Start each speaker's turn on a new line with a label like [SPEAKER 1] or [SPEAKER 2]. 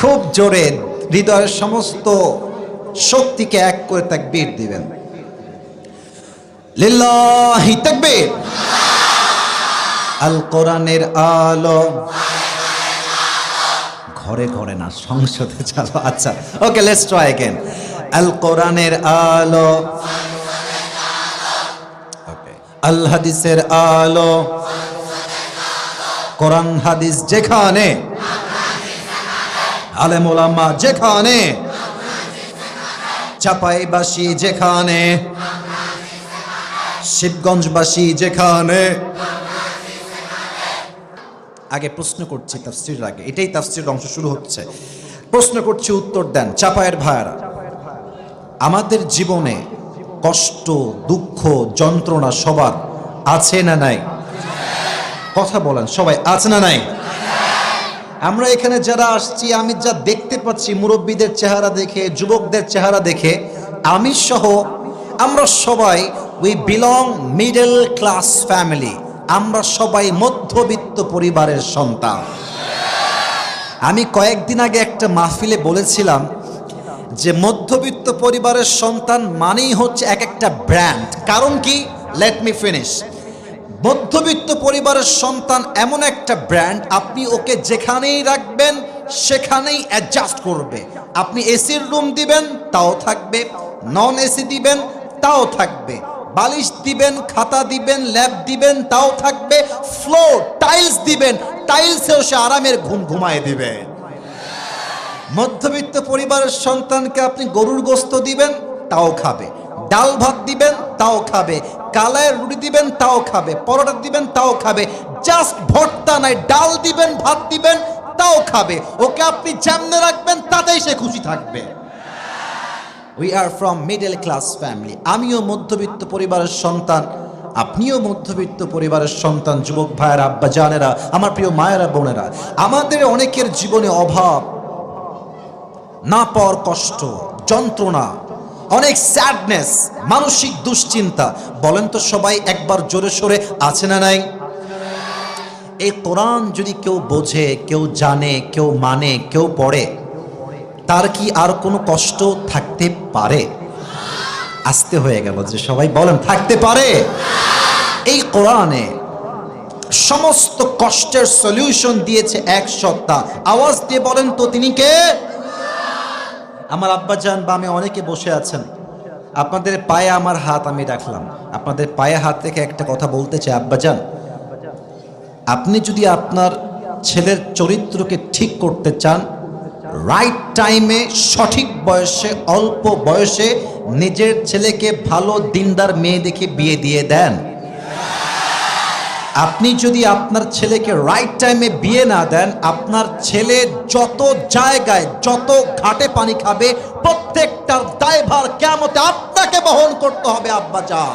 [SPEAKER 1] খুব জোরে হৃদয়ের সমস্ত শক্তিকে এক করে তাকবীর দিবেন। লিল্লাহি তাকবীর। আল কোরআনের আলো ঘরে ঘরে না, সংসদে চালো। আচ্ছা, ওকে, লেটস ট্রাই अगेन। আল কোরআনের আলো, ওকে, আল হাদিসের আলো। কোরআন হাদিস যেখানে, আলেম ওলামা যেখানে, চাপাইবাসী যেখানে, শিবগঞ্জবাসী যেখানে। আগে প্রশ্ন করছি তাফসীরের আগে, এটাই তাফসীরের অংশ শুরু হচ্ছে। প্রশ্ন করছি, উত্তর দেন চাপায়ের ভাইরা। আমাদের জীবনে কষ্ট, দুঃখ, যন্ত্রণা সবার আছে না নাই? কথা বলেন, সবাই আছে না নাই? আমরা এখানে যারা আসছি, আমি যা দেখতে পাচ্ছি মুরব্বীদের চেহারা দেখে, যুবকদের চেহারা দেখে, আমি সহ আমরা সবাই we belong middle class family. আমরা সবাই মধ্যবিত্ত পরিবারের সন্তান। আমি কয়েকদিন আগে একটা মাহফিলে বলেছিলাম যে মধ্যবিত্ত পরিবারের সন্তান মানেই হচ্ছে এক একটা ব্র্যান্ড। কারণ কি? Let me finish. মধ্যবিত্ত পরিবারের সন্তান এমন একটা ব্র্যান্ড, আপনি ওকে যেখানেই রাখবেন সেখানেই অ্যাডজাস্ট করবে। আপনি এসির রুম দিবেন তাও থাকবে, নন এসি দিবেন তাও থাকবে, বালিশ দিবেন, খাতা দিবেন, ল্যাব দিবেন তাও থাকবে, ফ্লোর টাইলস দিবেন, টাইলসেও সে আরামের ঘুম ঘুমায় দিবে। মধ্যবিত্ত পরিবারের সন্তানকে আপনি গরুর গোস্ত দিবেন তাও খাবে, ডাল ভাত দিবেন তাও খাবে, কালায়ের রুটি দিবেন তাও খাবে, পরোটা দিবেন তাও খাবে, জাস্ট ভর্তা নাই, ডাল দিবেন, ভাত দিবেন তাও খাবে। ওকে আপনি যেমনে রাখবেন তাতেই সে খুশি থাকবে। We are from middle class family. আমিও মধ্যবিত্ত পরিবারের সন্তান, আপনিও মধ্যবিত্ত পরিবারের সন্তান। যুবক ভাইয়ের আব্বা জানেরা, আমার প্রিয় মায়েরা, বোনেরা, আমাদের অনেকের জীবনে অভাব, না পাওয়ার কষ্ট, যন্ত্রণা, অনেক স্যাডনেস, মানসিক দুশ্চিন্তা। বলেন তো সবাই একবার জোরে সোরে আছে না নাই? এই কোরআন যদি কেউ বোঝে, কেউ জানে, কেউ মানে, কেউ পড়ে, তার কি আর কোনো কষ্ট থাকতে পারে? আসতে হয়ে গেল যে সবাই বলেন থাকতে পারে? এই কোরআনে সমস্ত কষ্টের সলিউশন দিয়েছে এক সত্তা। আওয়াজ দিয়ে বলেন তো তিনি কে? আমার আব্বাজান বামে অনেকে বসে আছেন, আপনাদের পায়ে আমার হাত আমি রাখলাম। আপনাদের পায়ে হাত রেখে একটা কথা বলতে চাই, আব্বাজান, আপনি যদি আপনার ছেলের চরিত্রকে ঠিক করতে চান, রাইট টাইমে, সঠিক বয়সে, অল্প বয়সে নিজের ছেলেকে ভালো দিনদার মেয়ে দেখে বিয়ে দিয়ে দেন। আপনি যদি আপনার ছেলেকে রাইট টাইমে বিয়ে না দেন, আপনার ছেলে যত জায়গায়, যত ঘাটে পানি খাবে, প্রত্যেকটার দায়ভার কিয়ামতে আপনাকে বহন করতে হবে আব্বাজান।